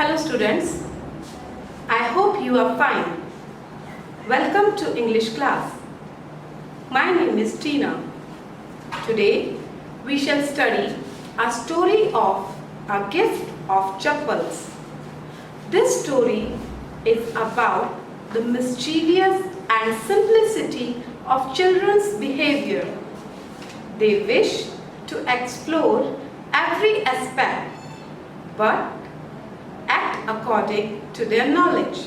Hello students, I hope you are fine. Welcome to English class. My name is Tina. Today we shall study a story of a gift of chappals. This story is about the mischievous and simplicity of children's behavior. They wish to explore every aspect but act according to their knowledge.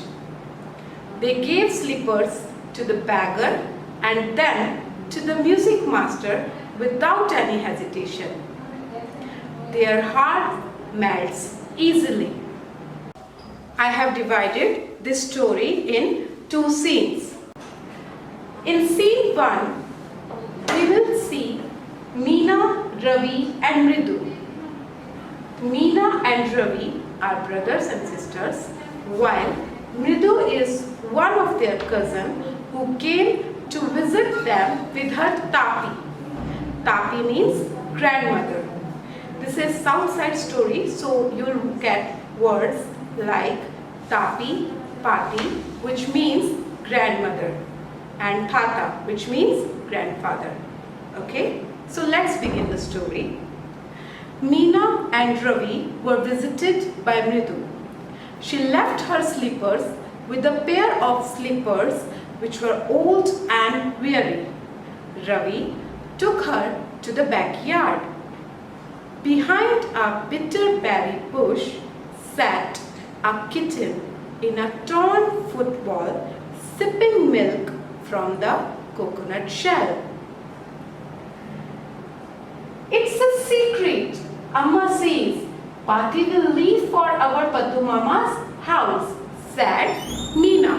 They gave slippers to the beggar and then to the music master without any hesitation. Their heart melts easily. I have divided this story in two scenes. In scene 1, we will see Meena, Ravi and Mridu. Meena and Ravi are brothers and sisters, while Mridu is one of their cousins who came to visit them with her Tapi. Tapi means grandmother. This is South Side story, so you will get words like Tapi, Pati, which means grandmother, and Tata, which means grandfather. Okay, so let's begin the story. Meena and Ravi were visited by Mridu. She left her slippers with a pair of slippers which were old and weary. Ravi took her to the backyard. Behind a bitter berry bush sat a kitten in a torn football sipping milk from the coconut shell. "It's a secret," Amma says. "Pati will leave for our Paddu Mama's house," said Meena.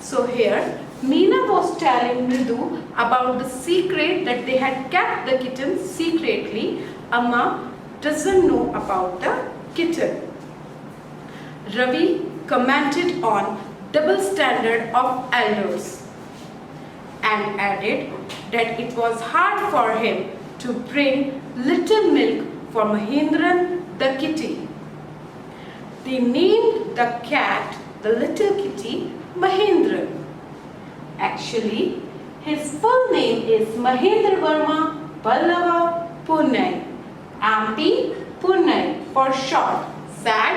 So here Meena was telling Mridu about the secret that they had kept the kitten secretly. Amma doesn't know about the kitten. Ravi commented on double standard of elders and added that it was hard for him to bring little milk for Mahendran the kitty. They named the cat, the little kitty, Mahendran. Actually, his full name is Mahendra Verma Pallava Purnai, Auntie Purnai for short, said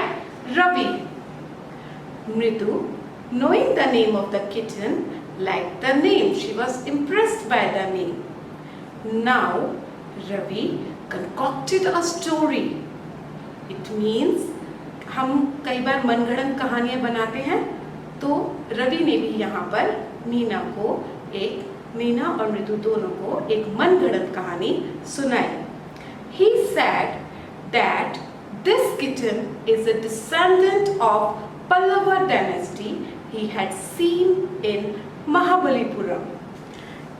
Ravi. Mridu, knowing the name of the kitten, liked the name. She was impressed by the name. Now, Ravi concocted a story. It means हम कई बार मनगढ़ंत कहानियाँ बनाते हैं, तो रवि ने भी यहाँ पर मीना और मृदु दोनों को एक मनगढ़ंत कहानी सुनाई. He said that this kitten is a descendant of Pallava dynasty he had seen in Mahabalipuram.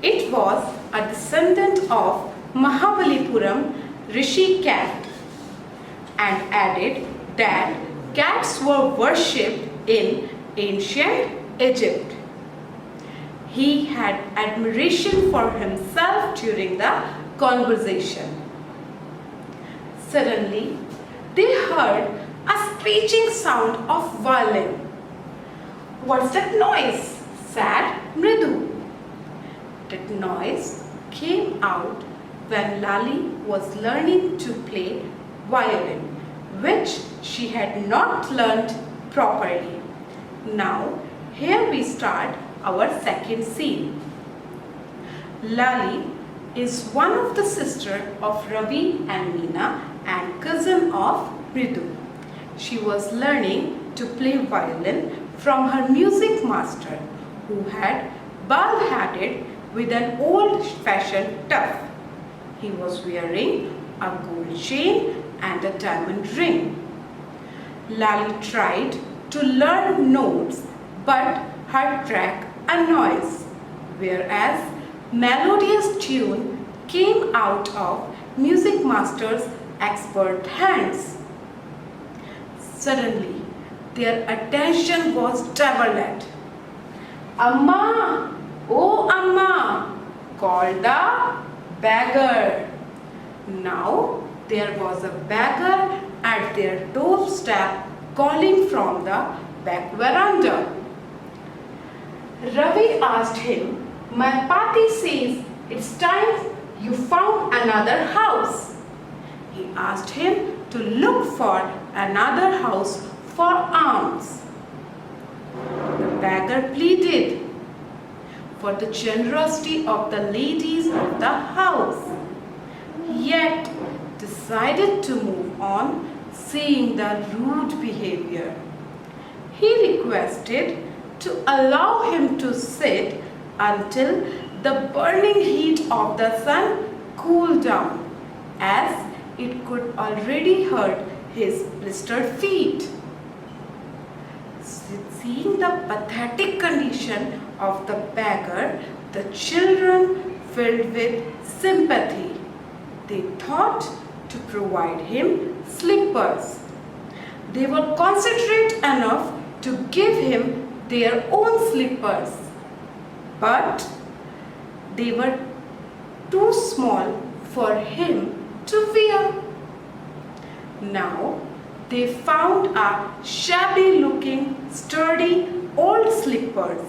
It was a descendant of Mahabalipuram Rishi cat, and added that cats were worshipped in ancient Egypt. He had admiration for himself during the conversation. Suddenly, they heard a screeching sound of violin. "What's that noise?" said Mridu. That noise came out when Lali was learning to play violin, which she had not learnt properly. Now, here we start our second scene. Lali is one of the sisters of Ravi and Meena and cousin of Mridu. She was learning to play violin from her music master, who had bald-headed with an old-fashioned tuft. He was wearing a gold chain and a diamond ring. Lali tried to learn notes, but her track annoys, whereas melodious tune came out of music master's expert hands. Suddenly, their attention was diverted. "Amma! Oh Amma!" called the beggar. Now there was a beggar at their doorstep calling from the back veranda. Ravi asked him, "My Pati says it's time you found another house." He asked him to look for another house for alms. The beggar pleaded for the generosity of the ladies of the house, yet decided to move on, seeing the rude behavior. He requested to allow him to sit until the burning heat of the sun cooled down, as it could already hurt his blistered feet. Seeing the pathetic condition of the beggar, the children filled with sympathy. They thought to provide him slippers. They were considerate enough to give him their own slippers, but they were too small for him to wear. Now they found a shabby looking, sturdy old slippers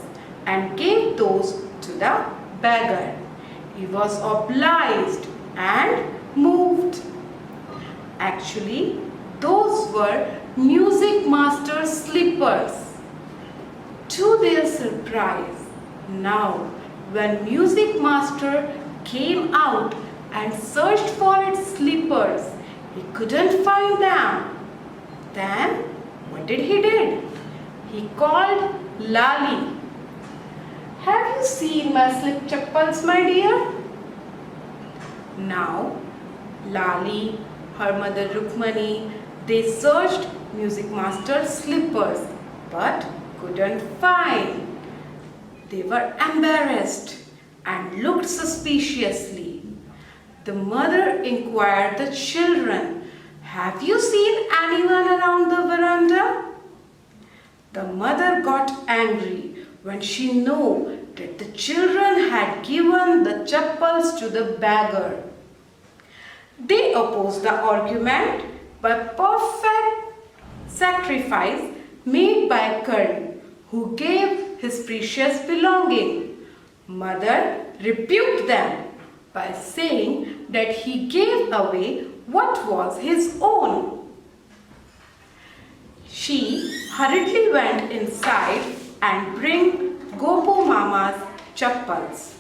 and gave those to the beggar. He was obliged and moved. Actually, those were music master's slippers. To their surprise, now when music master came out and searched for its slippers, he couldn't find them. Then what did he did? He called Lali. "Have you seen my slip chappals, my dear?" Now Lali, her mother Rukmani, they searched music master's slippers but couldn't find. They were embarrassed and looked suspiciously. The mother inquired the children, "Have you seen anyone around the veranda?" The mother got angry when she knew that the children had given the chappals to the beggar. They opposed the argument by perfect sacrifice made by Karn, who gave his precious belonging. Mother rebuked them by saying that he gave away what was his own. She hurriedly went inside and bring Gopu Mama's chappals.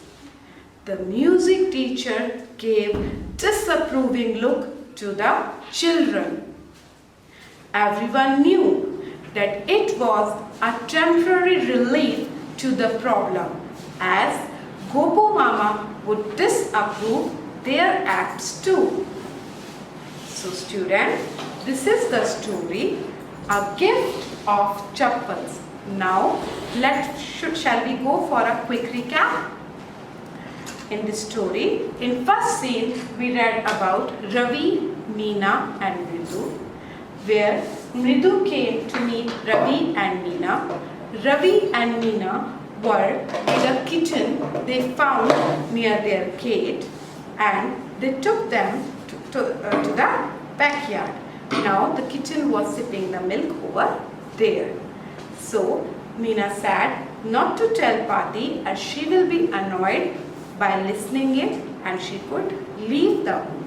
The music teacher gave disapproving look to the children. Everyone knew that it was a temporary relief to the problem, as Gopu Mama would disapprove their acts too. So student, this is the story, A Gift of Chappals. Now shall we go for a quick recap? In this story, in first scene, we read about Ravi, Meena and Mridu, where Mridu came to meet Ravi and Meena. Ravi and Meena were in a kitchen they found near their gate, and they took them to the backyard. Now the kitten was sipping the milk over there. So Meena said not to tell Pati, as she will be annoyed by listening it and she could leave the home.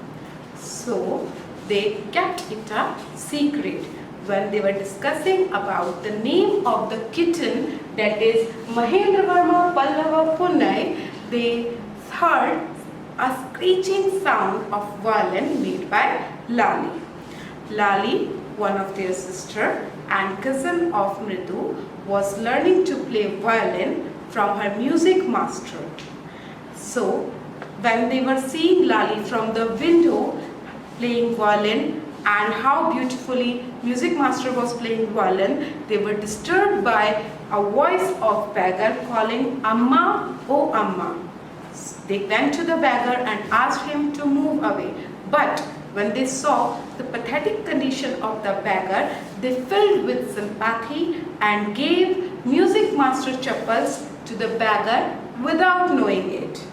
So they kept it a secret. When they were discussing about the name of the kitten, that is Mahendravarma Pallava Punnai, they heard a screeching sound of violin made by Lali. Lali, one of their sister and cousin of Mridu, was learning to play violin from her music master. So when they were seeing Lali from the window playing violin and how beautifully music master was playing violin, they were disturbed by a voice of beggar calling, "Amma, oh Amma." They went to the beggar and asked him to move away. But when they saw the pathetic condition of the beggar, they filled with sympathy and gave music master chappals to the beggar without knowing it.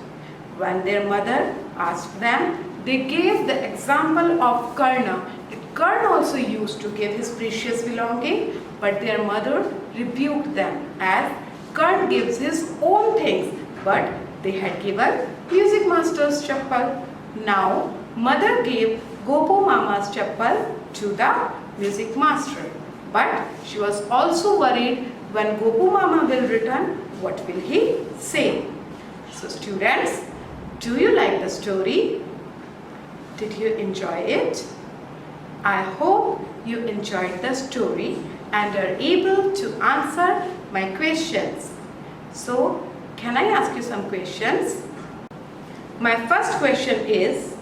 When their mother asked them, they gave the example of Karna, that Karan also used to give his precious belonging, but their mother rebuked them as Karan gives his own things, but they had given music master's chappal. Now, mother gave Gopu Mama's chappal to the music master. But she was also worried when Gopu Mama will return, what will he say? So students, do you like the story? Did you enjoy it? I hope you enjoyed the story and are able to answer my questions. So, can I ask you some questions? My first question is,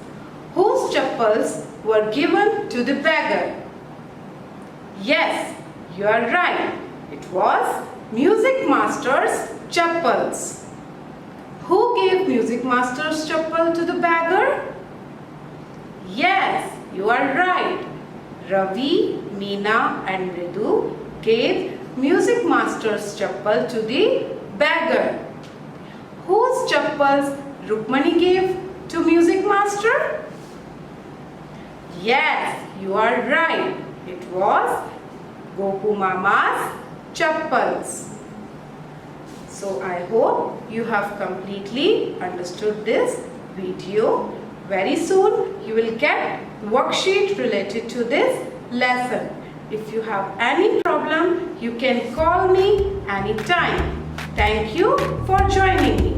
whose chappals were given to the beggar? Yes, you are right. It was music master's chappals. Who gave music master's chappal to the beggar? Yes, you are right. Ravi, Meena and Ridu gave music master's chappal to the beggar. Whose chappals Rukmani gave to music master? Yes, you are right. It was Gopu Mama's chappals. So I hope you have completely understood this video. Very soon you will get worksheet related to this lesson. If you have any problem, you can call me anytime. Thank you for joining me.